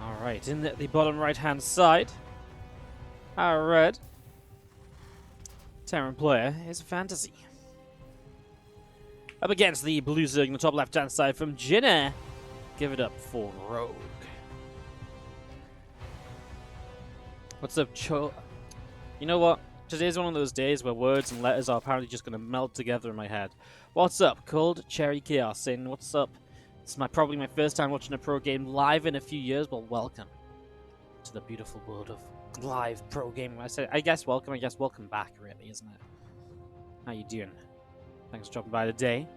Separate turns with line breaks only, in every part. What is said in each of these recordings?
Alright, in the bottom right-hand side, our red Terran player is FanTaSy. Up against the blue Zerg in the top left-hand side from Jinner. Give it up for Rogue. What's up, Cho? You know what? Today's one of those days where words and letters are apparently just going to melt together in my head. What's up? Cold Cherry Chaos saying, what's up? This is probably my first time watching a pro game live in a few years. Well, welcome to the beautiful world of live pro gaming. I guess welcome back, really, isn't it? How you doing? Thanks for dropping by today.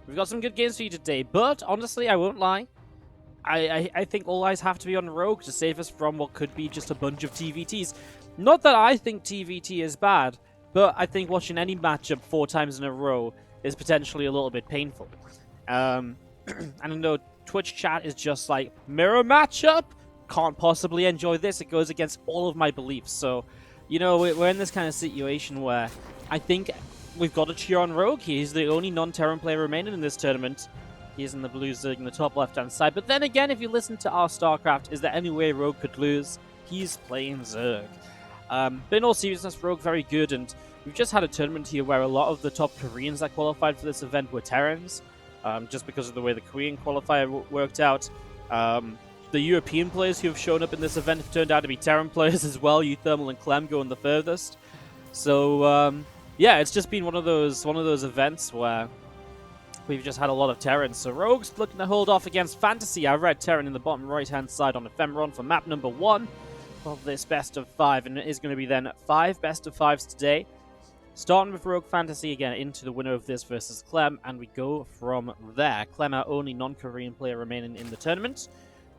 We've got some good games for you today, but honestly, I won't lie. I think all eyes have to be on Rogue to save us from what could be just a bunch of TVTs. Not that I think TVT is bad, but I think watching any matchup 4 times in a row is potentially a little bit painful. And I know Twitch chat is just like, mirror matchup? Can't possibly enjoy this. It goes against all of my beliefs. So, you know, we're in this kind of situation where I think we've got to cheer on Rogue. He's the only non-Terran player remaining in this tournament. He's in the blue Zerg in the top left-hand side. But then again, if you listen to our StarCraft, is there any way Rogue could lose? He's playing Zerg. But in all seriousness, Rogue very good. And we've just had a tournament here where a lot of the top Koreans that qualified for this event were Terrans. Just because of the way the Korean qualifier worked out. The European players who have shown up in this event have turned out to be Terran players as well. Uthermal and Clem going the furthest. So, yeah, it's just been one of those events where we've just had a lot of Terrans. So Rogue's looking to hold off against FanTaSy. Our red Terran in the bottom right-hand side on Ephemeron for map number 1 of this best of 5. And it is going to be then 5 best of 5s today. Starting with Rogue FanTaSy again into the winner of this versus Clem, and we go from there. Clem, our only non-Korean player remaining in the tournament.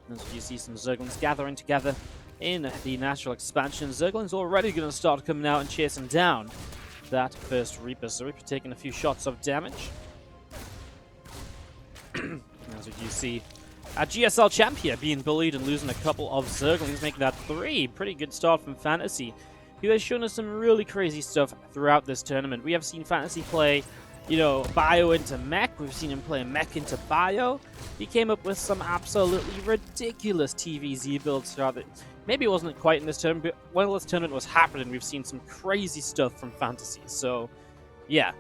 And as you see some Zerglings gathering together in the natural expansion, Zerglings already going to start coming out and chasing down that first Reaper. So Reaper taking a few shots of damage. As you see, our GSL champion being bullied and losing a couple of Zerglings, making that 3. Pretty good start from FanTaSy, who has shown us some really crazy stuff throughout this tournament. We have seen FanTaSy play, you know, bio into mech. We've seen him play mech into bio. He came up with some absolutely ridiculous TVZ builds throughout it. Maybe it wasn't quite in this tournament, but when this tournament was happening, we've seen some crazy stuff from FanTaSy. So, yeah,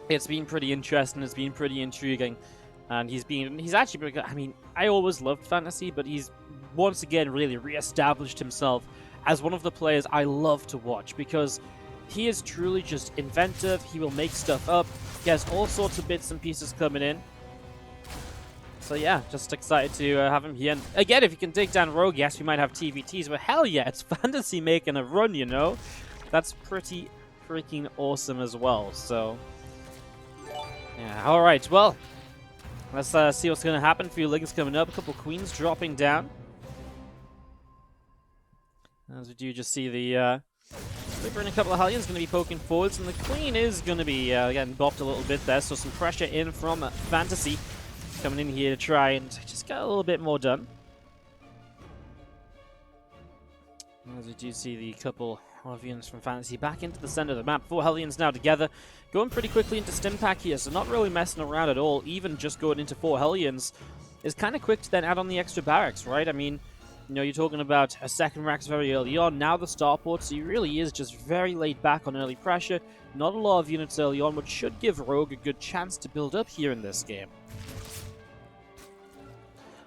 it's been pretty interesting. It's been pretty intriguing. And he's actually pretty good. I mean, I always loved FanTaSy, but he's once again really re-established himself as one of the players I love to watch, because he is truly just inventive. He will make stuff up. He has all sorts of bits and pieces coming in. So yeah, just excited to have him here. And again, if you can take down Rogue, yes, we might have TVTs, but hell yeah, it's FanTaSy making a run, you know? That's pretty freaking awesome as well, so yeah, alright, well, let's see what's going to happen. A few Lings coming up, a couple Queens dropping down. As we do just see the Reaper and a couple of Hellions going to be poking forwards, and the Queen is going to be getting bopped a little bit there, so some pressure in from FanTaSy coming in here to try and just get a little bit more done. As we do see the couple of units from FanTaSy back into the center of the map. 4 Hellions now together, going pretty quickly into Stimpak here, so not really messing around at all. Even just going into 4 Hellions is kind of quick to then add on the extra barracks, right? I mean, you know, you're talking about a second Rax very early on, now the starport, so he really is just very laid back on early pressure. Not a lot of units early on, which should give Rogue a good chance to build up here in this game.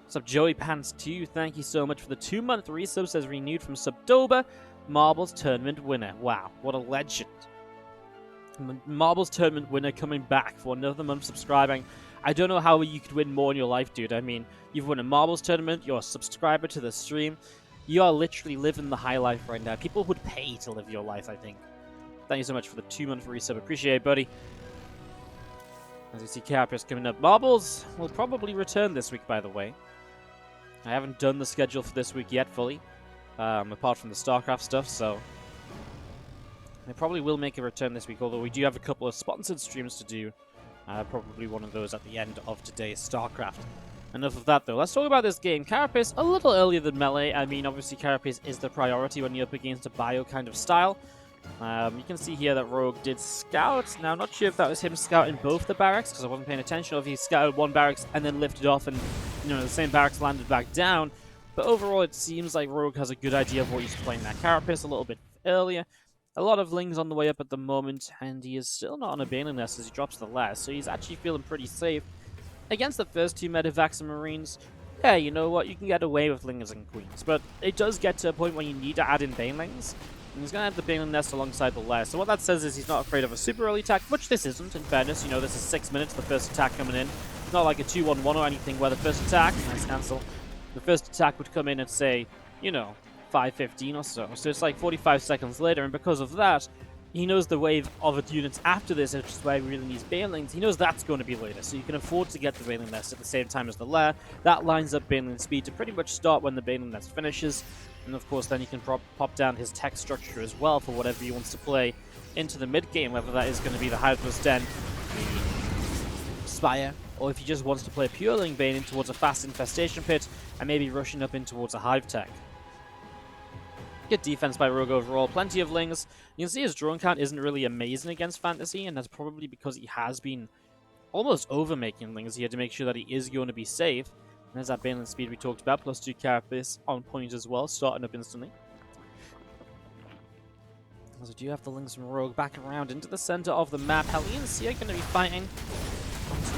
What's up, Joey Pants 2? Thank you so much for the 2-month resub, says renewed from Subdoba. Marbles tournament winner. Wow, what a legend. Marbles tournament winner coming back for another month subscribing. I don't know how you could win more in your life, dude. I mean, you've won a Marbles tournament, you're a subscriber to the stream. You are literally living the high life right now. People would pay to live your life, I think. Thank you so much for the 2-month resub. Appreciate it, buddy. As you see Carapace coming up. Marbles will probably return this week, by the way. I haven't done the schedule for this week yet fully, apart from the StarCraft stuff, so they probably will make a return this week, although we do have a couple of sponsored streams to do. Probably one of those at the end of today's StarCraft. Enough of that, though. Let's talk about this game. Carapace, a little earlier than Melee. I mean, obviously, Carapace is the priority when you're up against a bio kind of style. You can see here that Rogue did scout. Now, I'm not sure if that was him scouting both the barracks, because I wasn't paying attention, or if he scouted one barracks and then lifted off and the same barracks landed back down. But overall, it seems like Rogue has a good idea of what he's playing that carapace a little bit earlier. A lot of Lings on the way up at the moment, and he is still not on a Baneling Nest as he drops the last, so he's actually feeling pretty safe. Against the first two Medivacs and Marines, yeah, you know what, you can get away with Lings and Queens, but it does get to a point where you need to add in Banelings, and he's going to have the Baneling Nest alongside the last. So what that says is he's not afraid of a super early attack, which this isn't, in fairness. This is 6 minutes, the first attack coming in. It's not like a 2-1-1 or anything where the first attack, nice cancel, the first attack would come in at, say, 5:15 or so. So it's like 45 seconds later, and because of that, he knows the wave of units after this, which is why he really needs Banelings. He knows that's going to be later, so you can afford to get the Baneling Nest at the same time as the Lair. That lines up Baneling speed to pretty much start when the Baneling Nest finishes, and of course then he can pop down his tech structure as well for whatever he wants to play into the mid-game, whether that is going to be the Hydra's Den, the Spire, or if he just wants to play pure Ling Bane in towards a fast infestation pit, and maybe rushing up in towards a Hive Tech. Good defense by Rogue overall, plenty of Lings. You can see his drone count isn't really amazing against FanTaSy, and that's probably because he has been almost over-making Lings here to make sure that he is going to be safe. And there's that Baneling speed we talked about, plus 2 carapace on point as well, starting up instantly. So do you have the Lings from Rogue back around into the center of the map? Hellions here going to be fighting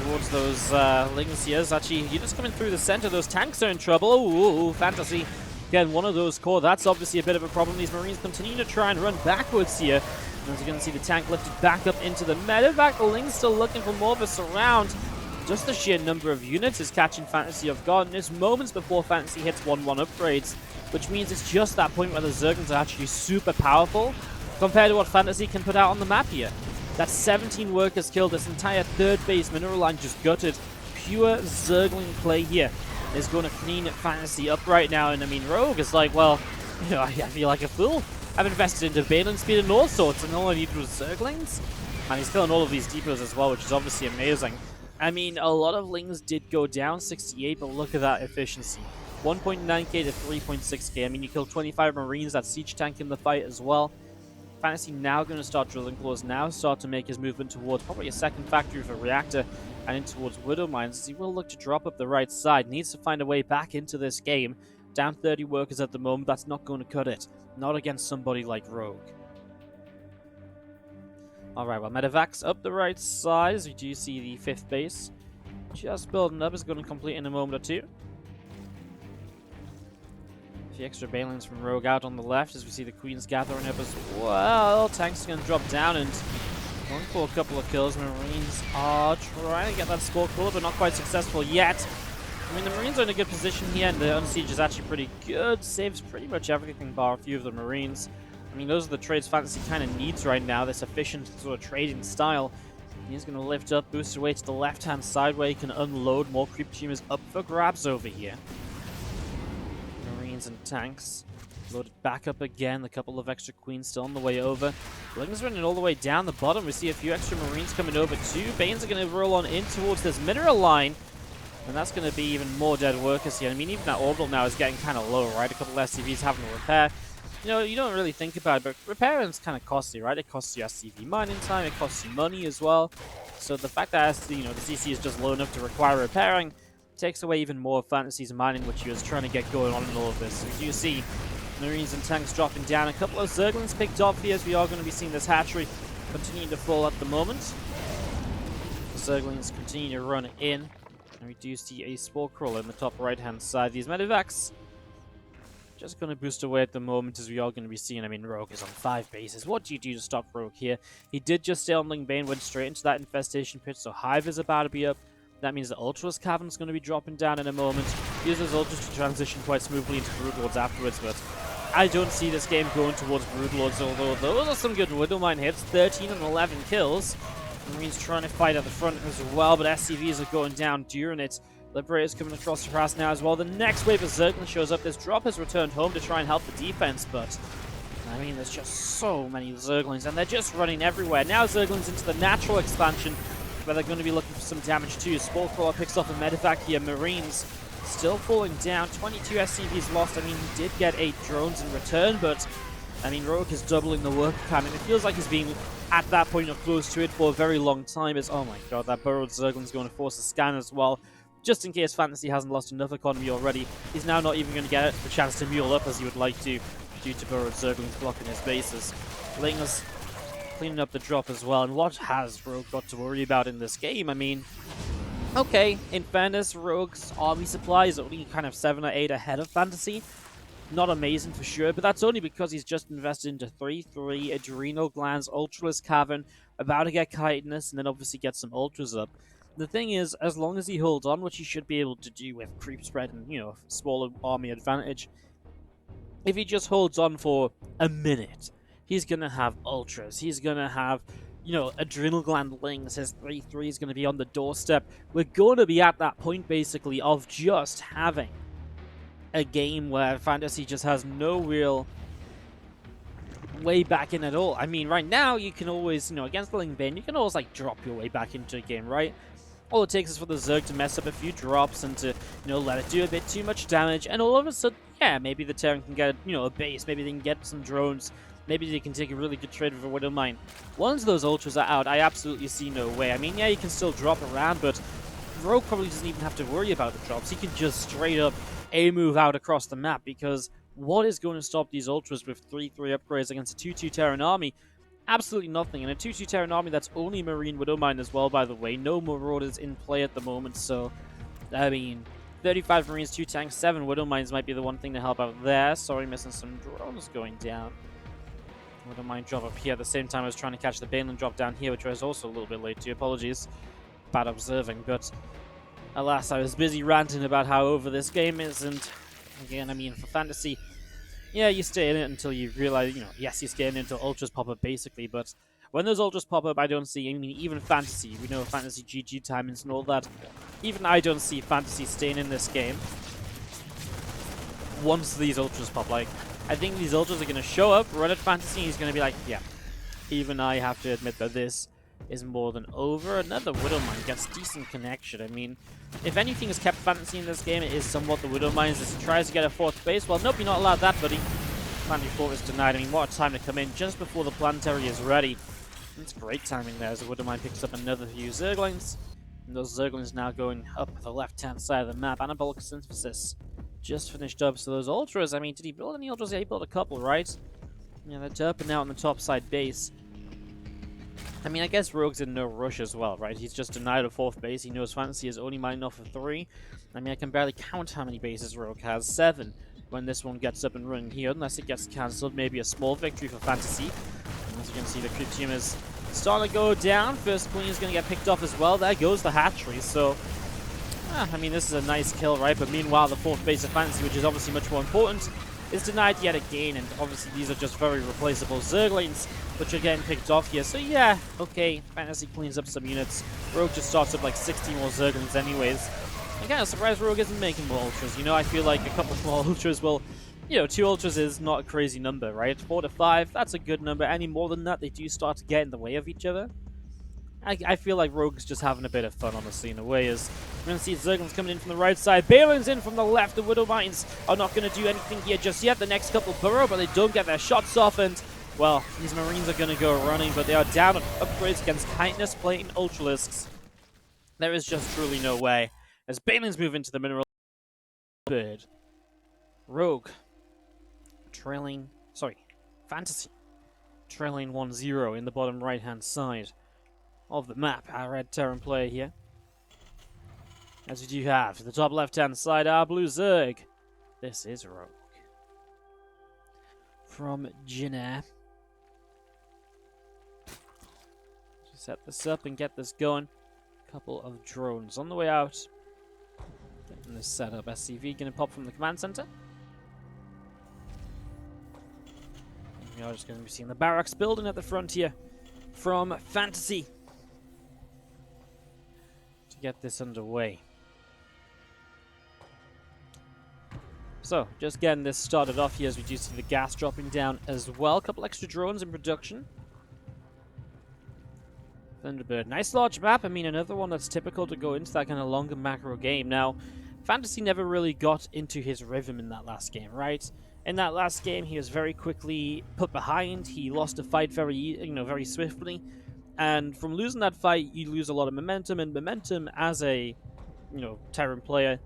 towards those Lings here. Actually, you're just coming through the center, those tanks are in trouble. Ooh, FanTaSy. Again, one of those core, that's obviously a bit of a problem. These Marines continue to try and run backwards here. And as you're going to see the tank lifted back up into the medevac, the Ling's still looking for more of a surround. Just the sheer number of units is catching FanTaSy off guard, and it's moments before FanTaSy hits 1-1 upgrades, which means it's just that point where the Zerglings are actually super powerful compared to what FanTaSy can put out on the map here. That's 17 workers killed, this entire third base mineral line just gutted. Pure Zergling play here is going to clean FanTaSy up right now, and I mean, Rogue is like, well, I feel like a fool. I've invested into Baneling speed and all sorts, and all I needed was Zerglings. And he's killing all of these depots as well, which is obviously amazing. I mean, a lot of Lings did go down, 68, but look at that efficiency. 1.9k to 3.6k. I mean, you killed 25 Marines, that siege tank in the fight as well. FanTaSy now going to start drilling claws, now start to make his movement towards probably a second factory for Reactor and in towards Widow Mines, as he will look to drop up the right side. Needs to find a way back into this game. Down 30 workers at the moment, that's not going to cut it. Not against somebody like Rogue. Alright, well, Medevac's up the right side, as we do see the 5th base. Just building up, is going to complete in a moment or two. The extra Banelings from Rogue out on the left as we see the Queens gathering up as well. Tank's going to drop down and going for a couple of kills. Marines are trying to get that score cooler, but not quite successful yet. I mean, the Marines are in a good position here, and the Unsiege is actually pretty good. Saves pretty much everything bar a few of the Marines. I mean, those are the trades FanTaSy kind of needs right now, this efficient sort of trading style. He's going to lift up, boost away to the left-hand side where he can unload more creep teamers up for grabs over here. And tanks loaded back up again. A couple of extra Queens still on the way over. Ling's running all the way down the bottom. We see a few extra Marines coming over too. Banes are going to roll on in towards this mineral line, and that's going to be even more dead workers here. I mean, even that orbital now is getting kind of low, right? A couple of SCVs having to repair. You don't really think about it, but repairing is kind of costly, right? It costs you SCV mining time, it costs you money as well. So the fact that the CC is just low enough to require repairing takes away even more of FanTaSy's mining, which he was trying to get going on in all of this. So we do see Marines and tanks dropping down. A couple of Zerglings picked off here, as we are going to be seeing this hatchery continuing to fall at the moment. The Zerglings continue to run in, and we do see a Spore Crawler in the top right-hand side. These Medivacs just going to boost away at the moment, as we are going to be seeing. I mean, Rogue is on 5 bases. What do you do to stop Rogue here? He did just stay on Ling Bane, went straight into that infestation pit, so Hive is about to be up. That means the Ultra's Cavern is going to be dropping down in a moment. Uses Ultras to transition quite smoothly into Broodlords afterwards, but I don't see this game going towards Broodlords, although those are some good Widowmine hits. 13 and 11 kills. Marines trying to fight at the front as well, but SCVs are going down during it. Liberator's coming across the pass now as well. The next wave of Zerglings shows up. This drop has returned home to try and help the defense, but I mean, there's just so many Zerglings, and they're just running everywhere. Now Zerglings into the natural expansion, where they're going to be looking for some damage too. Spore Crawler picks off a medevac here. Marines still falling down. 22 SCVs lost. I mean, he did get 8 drones in return, but I mean, Rogue is doubling the work count, and it feels like he's being at that point or close to it for a very long time. Oh my god, that burrowed Zergling's going to force a scan as well. just in case FanTaSy hasn't lost enough economy already. He's now not even going to get the chance to mule up as he would like to, due to Burrowed Zerglings blocking his bases. Lingers cleaning up the drop as well, and what has Rogue got to worry about in this game? I mean, okay, in fairness, Rogue's army supply is only kind of 7 or 8 ahead of FanTaSy. Not amazing for sure, but that's only because he's just invested into 3/3, Adrenal Glands, Ultralisk Cavern, about to get Chitinous, and then obviously get some Ultras up. The thing is, as long as he holds on, which he should be able to do with creep spread and, you know, smaller army advantage, if he just holds on for a minute, he's going to have Ultras, he's going to have, you know, Adrenal Gland Lings, his 3/3 is going to be on the doorstep. We're going to be at that point, basically, of just having a game where FanTaSy just has no real way back in at all. I mean, right now, you can always, you know, against the Ling Bane, you can always, like, drop your way back into a game, right? All it takes is for the Zerg to mess up a few drops and to, you know, let it do a bit too much damage, and all of a sudden, yeah, maybe the Terran can get, you know, a base, maybe they can get some drones, maybe they can take a really good trade with a Widowmine. Once those Ultras are out, I absolutely see no way. I mean, yeah, you can still drop around, but Rogue probably doesn't even have to worry about the drops. He can just straight up A-move out across the map, because what is going to stop these Ultras with 3/3 upgrades against a 2/2 Terran army? Absolutely nothing. And a 2/2 Terran army that's only Marine Widowmine as well, by the way. No Marauders in play at the moment, so, I mean, 35 Marines, 2 tanks, 7 Widowmines might be the one thing to help out there. Sorry, missing some drones going down. Widowmine drop up here at the same time I was trying to catch the Baneland drop down here, which I was also a little bit late to. Apologies. Bad observing, but alas, I was busy ranting about how over this game is, and again, I mean, for FanTaSy, yeah, you stay in it until you realize, you know, yes, you stay in it until Ultras pop up, basically, but when those Ultras pop up, I don't see, I mean, even FanTaSy, we know FanTaSy GG timings and all that, even I don't see FanTaSy staying in this game once these Ultras pop. Like, I think these Ultras are going to show up, run at FanTaSy, and he's going to be like, yeah, even I have to admit that this is more than over. Another Widowmine gets decent connection. I mean, if anything has kept FanTaSy in this game, it is somewhat the Widowmines as he tries to get a 4th base. Well, nope, you're not allowed that, buddy. Planetary Fort is denied. I mean, what a time to come in just before the planetary is ready. It's great timing there as the Widowmine picks up another few Zerglings. And those Zerglings now going up the left-hand side of the map. Anabolic Synthesis just finished up. So those Ultras, I mean, did he build any Ultras? Yeah, he built a couple, right? Yeah, they're derping out on the top side base. I mean, I guess Rogue's in no rush as well, right? He's just denied a 4th base. He knows FanTaSy is only mining off of 3. I mean, I can barely count how many bases Rogue has. 7 when this one gets up and running here, unless it gets cancelled. Maybe a small victory for FanTaSy. And as you can see, the creep team is starting to go down. First Queen is going to get picked off as well. There goes the hatchery. So, I mean, this is a nice kill, right? But meanwhile, the 4th base of FanTaSy, which is obviously much more important, is denied yet again. And obviously, these are just very replaceable Zerglings, which are getting picked off here. So yeah, okay, FanTaSy cleans up some units. Rogue just starts up like 60 more Zerglings anyways. I'm kind of surprised Rogue isn't making more Ultras. You know, I feel like a couple more Ultras will, you know, 2 Ultras is not a crazy number, right? 4 to 5, that's a good number. Any more than that, they do start to get in the way of each other. I feel like Rogue's just having a bit of fun, honestly, in a way. As we're going to see Zerglings coming in from the right side. Baneland's in from the left. The Widowmines are not going to do anything here just yet. The next couple burrow, but they don't get their shots off, and well, these Marines are going to go running, but they are down on upgrades against Chitinous, Plate, and Ultralisks. There is just truly no way. As Banelands move into the mineral bird. Rogue trailing, FanTaSy trailing 1-0 in the bottom right-hand side of the map. Our red Terran player here. As we do have to the top left-hand side, our blue Zerg. This is Rogue. From Jinnair. Set this up and get this going. Couple of drones on the way out. Getting this set up. SCV gonna pop from the command center. We are just gonna be seeing the barracks building at the front here from FanTaSy to get this underway. So, just getting this started off here as we do see the gas dropping down as well. A couple extra drones in production. Thunderbird. Nice large map. I mean, another one that's typical to go into that kind of longer macro game. Now, FanTaSy never really got into his rhythm in that last game, right? In that last game, he was very quickly put behind. He lost a fight very swiftly. And from losing that fight, you lose a lot of momentum. And momentum as a Terran player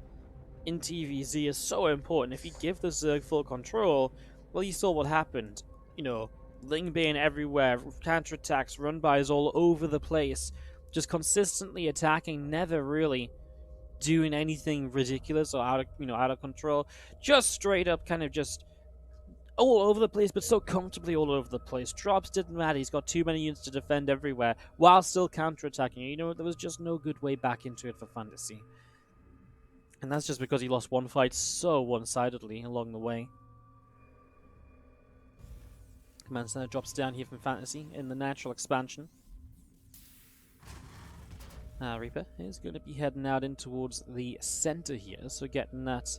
in TVZ is so important. If you give the Zerg full control, well, you saw what happened. Ling Bane everywhere, counterattacks, run-bys all over the place, just consistently attacking, never really doing anything ridiculous or out of control. Just straight up kind of just all over the place, but so comfortably all over the place. Drops didn't matter. He's got too many units to defend everywhere while still counterattacking. There was just no good way back into it for FanTaSy. And that's just because he lost one fight so one-sidedly along the way. Command Center drops down here from FanTaSy in the natural expansion. Reaper is going to be heading out in towards the center here, so getting that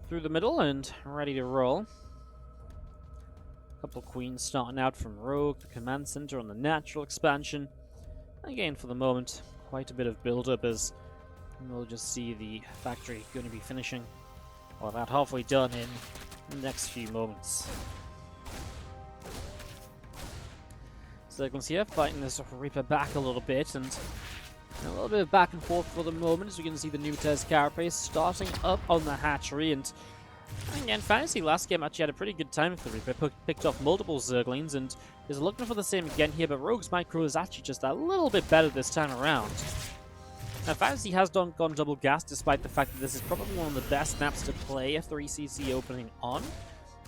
through the middle and ready to roll. Couple of queens starting out from Rogue, the command center on the natural expansion. Again, for the moment, quite a bit of build-up as we'll just see the factory going to be finishing, or about halfway done in the next few moments. Zerglings here fighting this Reaper back a little bit, and a little bit of back and forth for the moment as we can see the new Tez Carapace starting up on the hatchery. And again, FanTaSy last game actually had a pretty good time with the Reaper, picked off multiple Zerglings and is looking for the same again here, but Rogue's micro is actually just a little bit better this time around. Now, FanTaSy has gone double gas despite the fact that this is probably one of the best maps to play a 3CC opening on,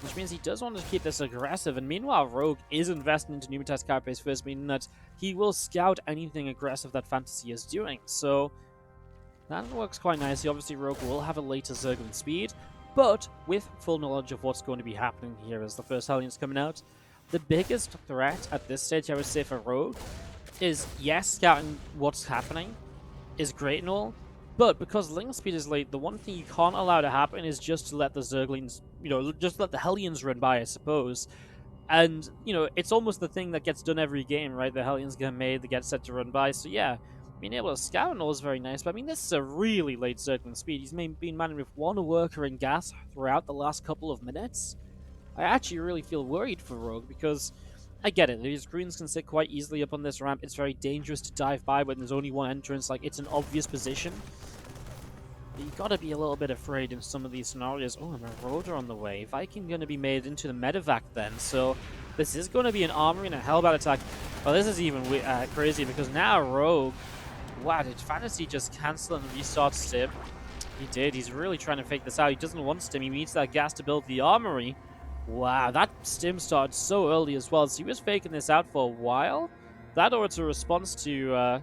which means he does want to keep this aggressive, and meanwhile Rogue is investing into Tez Carapace first, meaning that he will scout anything aggressive that FanTaSy is doing, so that works quite nicely. Obviously Rogue will have a later Zergling speed, but with full knowledge of what's going to be happening here as the first Hellions coming out. The biggest threat at this stage, I would say, for Rogue is, yes, scouting what's happening is great and all, but because Ling speed is late, the one thing you can't allow to happen is just to let the Zerglings, just let the Hellions run by, I suppose. And, it's almost the thing that gets done every game, right? The Hellions get made, they get set to run by, so yeah, being able to scout and all is very nice, but I mean, this is a really late Zergling speed. He's been manning with one worker in gas throughout the last couple of minutes. I actually really feel worried for Rogue because I get it, these greens can sit quite easily up on this ramp. It's very dangerous to dive by when there's only one entrance, like it's an obvious position. But you gotta be a little bit afraid in some of these scenarios. Oh, a Marauder on the way. Viking gonna be made into the medevac then, so this is gonna be an armory and a Hellbat attack. Well, this is even crazy because now Rogue, wow, did FanTaSy just cancel and restart Stim? He did, he's really trying to fake this out. He doesn't want Stim, he needs that gas to build the armory. Wow, that Stim started so early as well, so he was faking this out for a while. That or it's a response to,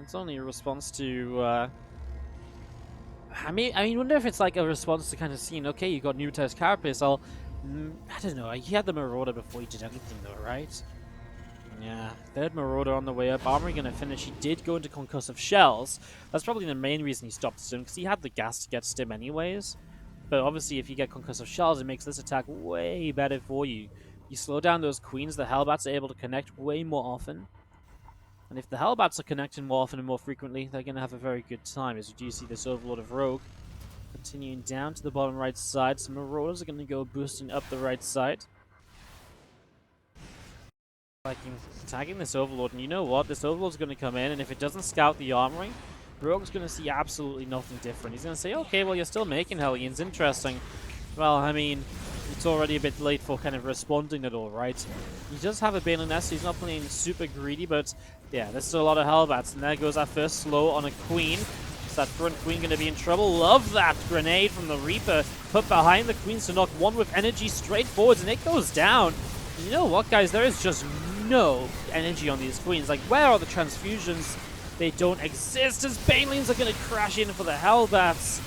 it's only a response to, I mean, wonder if it's like a response to kind of seeing, okay, you got new Tez Carapace, I don't know, he had the Marauder before he did anything though, right? Yeah, third Marauder on the way up, armory gonna finish. He did go into concussive shells. That's probably the main reason he stopped Stim, because he had the gas to get Stim anyways. But obviously, if you get concussive shells, it makes this attack way better for you. You slow down those queens, the Hellbats are able to connect way more often. And if the Hellbats are connecting more often and more frequently, they're going to have a very good time, as you do see this Overlord of Rogue. Continuing down to the bottom right side, some Marauders are going to go boosting up the right side. Viking tagging this Overlord, and you know what? This Overlord's going to come in, and if it doesn't scout the armory, Rogue's going to see absolutely nothing different. He's going to say, okay, well, you're still making Hellions. Interesting. Well, I mean, it's already a bit late for kind of responding at all, right? He does have a Bane Nest, so he's not playing super greedy, but yeah, there's still a lot of Hellbats. And there goes our first slow on a Queen. Is that front Queen going to be in trouble? Love that grenade from the Reaper. Put behind the Queens to knock one with energy straight forwards, and it goes down. And you know what, guys? There is just no energy on these Queens. Like, where are the transfusions? They don't exist as Banelings are going to crash in for the Hellbats.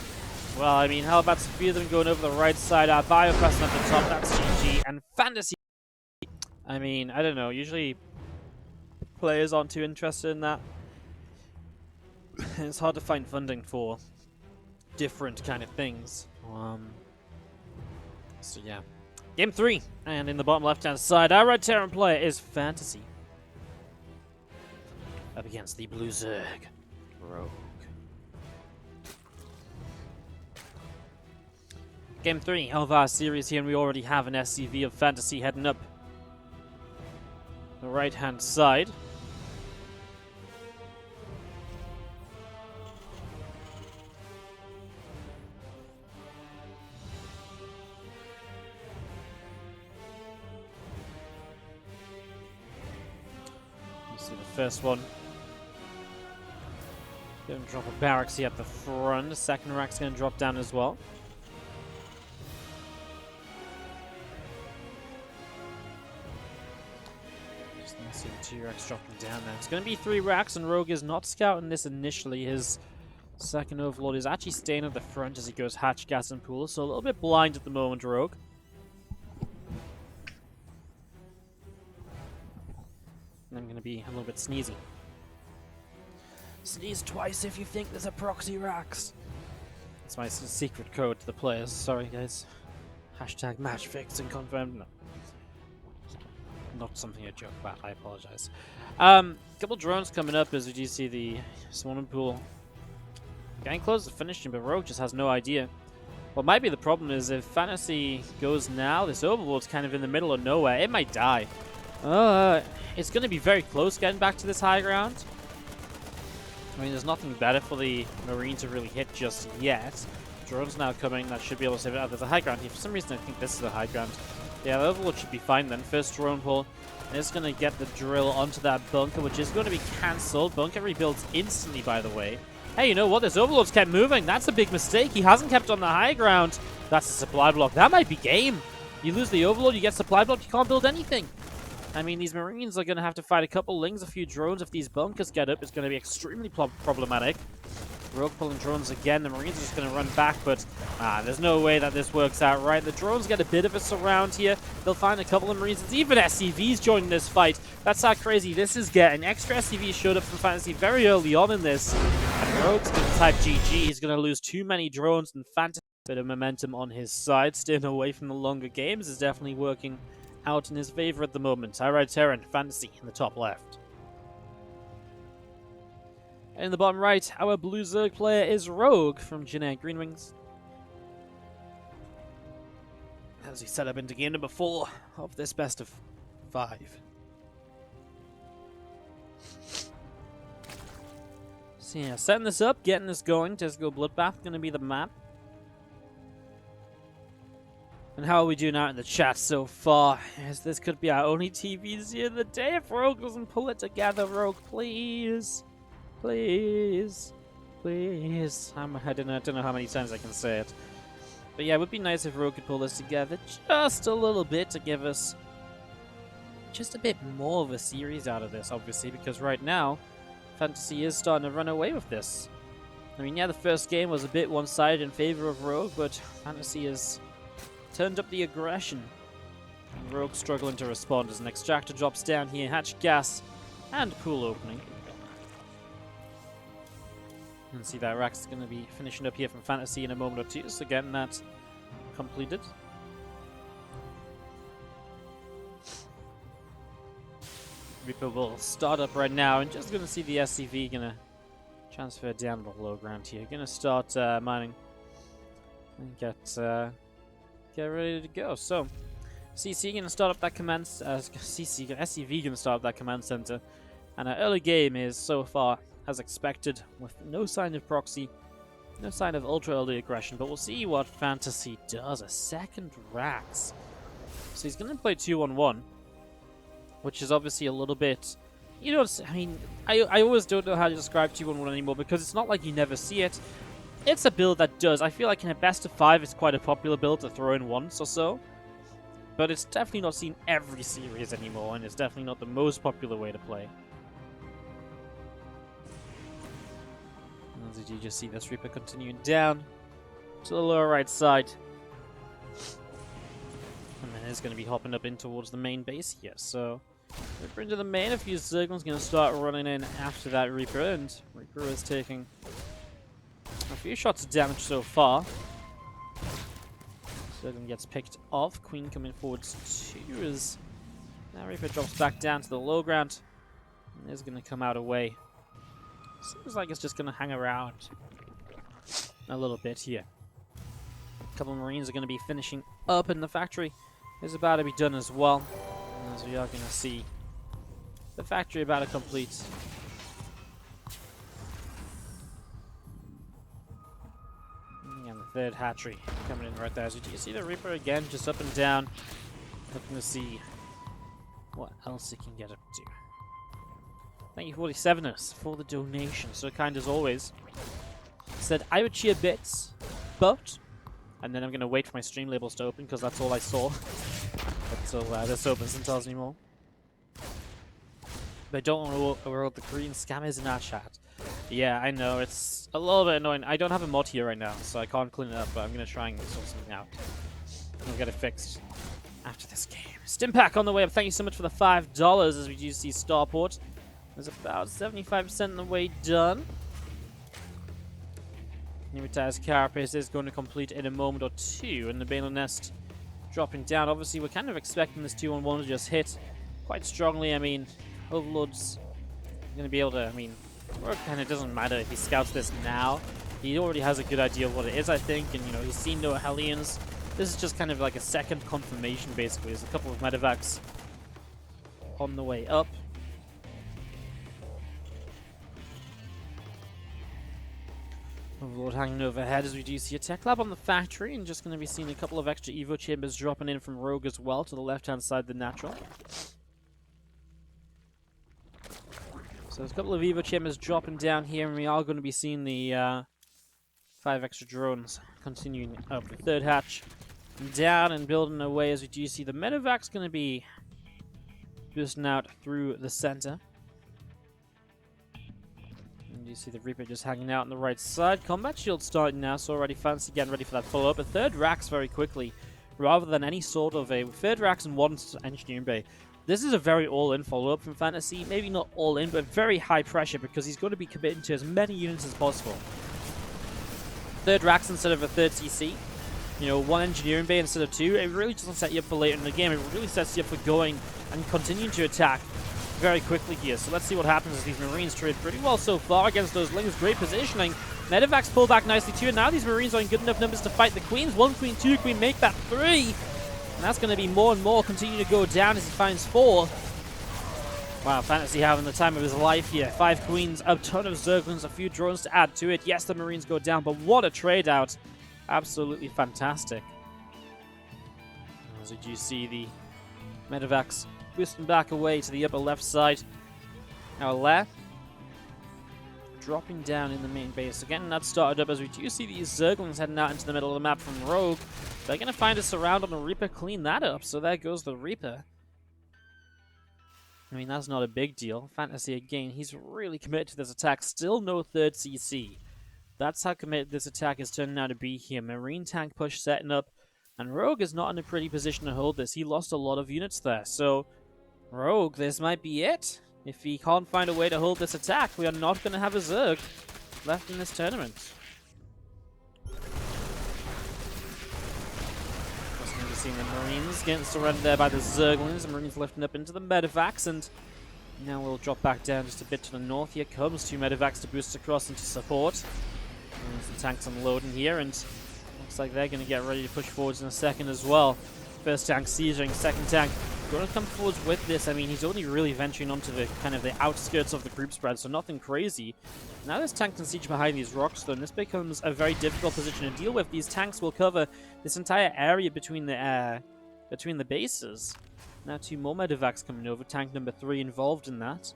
Well, I mean, Hellbats, a few of them going over the right side. Our Biopressing at the top, that's GG. And FanTaSy, I mean, I don't know. Usually players aren't too interested in that. It's hard to find funding for different kind of things. So yeah. Game 3. And in the bottom left-hand side, our red Terran player is FanTaSy. Up against the blue Zerg, Rogue. Game 3 of our series here, and we already have an SCV of FanTaSy heading up the right-hand side. See the first one. Gonna drop a barracks here at the front. The second rack's gonna drop down as well. Just gonna see the 2 racks dropping down there. It's gonna be 3 racks, and Rogue is not scouting this initially. His second Overlord is actually staying at the front as he goes hatch, gas, and pool. So a little bit blind at the moment, Rogue. And I'm gonna be a little bit sneezy. Sneeze twice if you think there's a proxy racks. That's my secret code to the players. Sorry, guys. Hashtag match fixed and confirmed. No. Not something I joke about. I apologize. Couple drones coming up as we do see the swarming pool getting close to finishing, but Rogue just has no idea. What might be the problem is if FanTaSy goes now, this Overlord's kind of in the middle of nowhere. It might die. It's going to be very close getting back to this high ground. I mean, there's nothing better for the Marine to really hit just yet. Drones now coming, that should be able to save it out. There's a high ground here. For some reason, I think this is the high ground. Yeah, the Overlord should be fine then. First drone pull. And it's going to get the drill onto that bunker, which is going to be cancelled. Bunker rebuilds instantly, by the way. Hey, you know what? This Overlord's kept moving. That's a big mistake. He hasn't kept on the high ground. That's a supply block. That might be game. You lose the Overlord, you get supply block, you can't build anything. I mean, these Marines are going to have to fight a couple lings, a few drones. If these bunkers get up, it's going to be extremely problematic. Rogue pulling drones again. The Marines are just going to run back, but there's no way that this works out right. The drones get a bit of a surround here. They'll find a couple of Marines. It's even SCVs joining this fight. That's how crazy this is getting. Extra SCVs showed up from FanTaSy very early on in this. And Rogue's going to type GG. He's going to lose too many drones, and FanTaSy, bit of momentum on his side. Staying away from the longer games is definitely working out in his favor at the moment. Alright, Terran, FanTaSy in the top left. In the bottom right, our blue Zerg player is Rogue from Generic Greenwings. As we set up into game number 4 of this best of 5. So yeah, setting this up, getting this going. Disco Bloodbath going to be the map. And how are we doing out in the chat so far? As this could be our only TVZ of the day if Rogue doesn't pull it together. Rogue, please. Please. Please. I don't know how many times I can say it. But yeah, it would be nice if Rogue could pull this together just a little bit to give us just a bit more of a series out of this, obviously, because right now, FanTaSy is starting to run away with this. I mean, yeah, the first game was a bit one-sided in favor of Rogue, but FanTaSy is turned up the aggression. And Rogue struggling to respond as an extractor drops down here. Hatch, gas, and pool opening. And see that rack's going to be finishing up here from FanTaSy in a moment or two. So getting that completed. Reaper will start up right now. And just going to see the SCV going to transfer down to the low ground here. Going to start mining. And get ready to go. So, CC going to start up that command, SCV going to start up that command center, and our early game is so far as expected, with no sign of proxy, no sign of ultra early aggression. But we'll see what FanTaSy does. A second Rax, so he's going to play 2-1-1, which is obviously a little bit. You know, I mean, I always don't know how to describe 2-1-1 anymore because it's not like you never see it. It's a build that does. I feel like in a best of 5, it's quite a popular build to throw in once or so. But it's definitely not seen every series anymore, and it's definitely not the most popular way to play. As you just see this Reaper continuing down to the lower right side. And then it's going to be hopping up in towards the main base here. So, Reaper into the main. A few Zerglings going to start running in after that Reaper, and Reaper is taking a few shots of damage so far. Zergling gets picked off. Queen coming forwards too as now Reaper drops back down to the low ground and is going to come out away. Seems like it's just going to hang around a little bit here. A couple of Marines are going to be finishing up, and the factory is about to be done as well. As we are going to see the factory about to complete. And the third hatchery coming in right there. As you see the Reaper again, just up and down, looking to see what else he can get up to. Thank you, 47ers, for the donation. So kind as always. Said I would cheer bits, but... And then I'm going to wait for my stream labels to open, because that's all I saw. Until this opens and tells me more. But I don't want to overload the Korean scammers in our chat. Yeah, I know, it's a little bit annoying. I don't have a mod here right now, so I can't clean it up, but I'm going to try and sort something out. And we'll get it fixed after this game. Stimpack on the way up. Thank you so much for the $5 as we do see Starport. There's about 75% on the way done. Nimitar's carapace is going to complete in a moment or two, and the Balin Nest dropping down. Obviously, we're kind of expecting this 2-on-1 to just hit quite strongly. I mean, Overlord's going to be able to, it kind of doesn't matter if he scouts this now. He already has a good idea of what it is, I think, and, he's seen no Hellions. This is just kind of like a second confirmation, basically. There's a couple of medevacs on the way up. Overlord hanging overhead as we do see a tech lab on the factory, and just going to be seeing a couple of extra Evo chambers dropping in from Rogue as well to the left-hand side of the natural. So there's a couple of Evo chambers dropping down here, and we are going to be seeing the 5 extra drones continuing up the third hatch down and building away as we do see the medevac's going to be boosting out through the center. And you see the Reaper just hanging out on the right side. Combat shield starting now, so already FanTaSy getting ready for that follow-up. A third racks very quickly, rather than any sort of a third racks and one engineering bay. This is a very all-in follow-up from FanTaSy. Maybe not all-in, but very high pressure because he's going to be committing to as many units as possible. Third racks instead of a third CC. One engineering bay instead of 2. It really doesn't set you up for later in the game. It really sets you up for going and continuing to attack very quickly here. So let's see what happens as these Marines trade pretty well so far against those Lings. Great positioning. Medevacs pull back nicely too, and now these Marines are in good enough numbers to fight the Queens. 1 Queen, 2 Queen, make that 3. And that's going to be more and more continue to go down as he finds 4. Wow, FanTaSy having the time of his life here. 5 Queens, a ton of Zerglings, a few drones to add to it. Yes, the Marines go down, but what a trade out. Absolutely fantastic. As we do see the medevacs boosting back away to the upper left side. Now Lair dropping down in the main base. Again, that started up as we do see these Zerglings heading out into the middle of the map from Rogue. They're going to find a surround on the Reaper, clean that up. So there goes the Reaper. That's not a big deal. FanTaSy, again, he's really committed to this attack. Still no third CC. That's how committed this attack is turning out to be here. Marine tank push setting up. And Rogue is not in a pretty position to hold this. He lost a lot of units there. So, Rogue, this might be it. If he can't find a way to hold this attack, we are not going to have a Zerg left in this tournament. Just going to be seeing the Marines getting surrounded there by the Zerglings. The Marines lifting up into the medevacs, and now we'll drop back down just a bit to the north. Here comes 2 medevacs to boost across into support. There's the tanks unloading here, and looks like they're going to get ready to push forwards in a second as well. First tank seizing, second tank going to come forwards with this. He's only really venturing onto the kind of the outskirts of the group spread, so nothing crazy. Now this tank can siege behind these rocks, though, and this becomes a very difficult position to deal with. These tanks will cover this entire area between the bases. Now 2 more medevacs coming over, tank number 3 involved in that.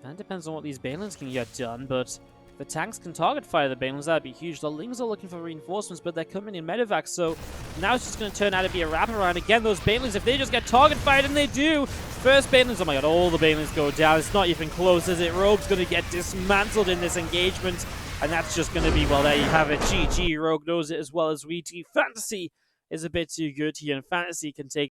That depends on what these Balins can get done, but if the tanks can target fire the Balins, that'd be huge. The Lings are looking for reinforcements, but they're coming in medevacs, so now it's just going to turn out to be a wraparound. Again, those Balins, if they just get target fired, and they do, first Balins, oh my god, all the Balins go down. It's not even close, is it? Rogue's going to get dismantled in this engagement, and that's just going to be, well, there you have it. GG, Rogue knows it as well as we do. FanTaSy is a bit too good here, and FanTaSy can take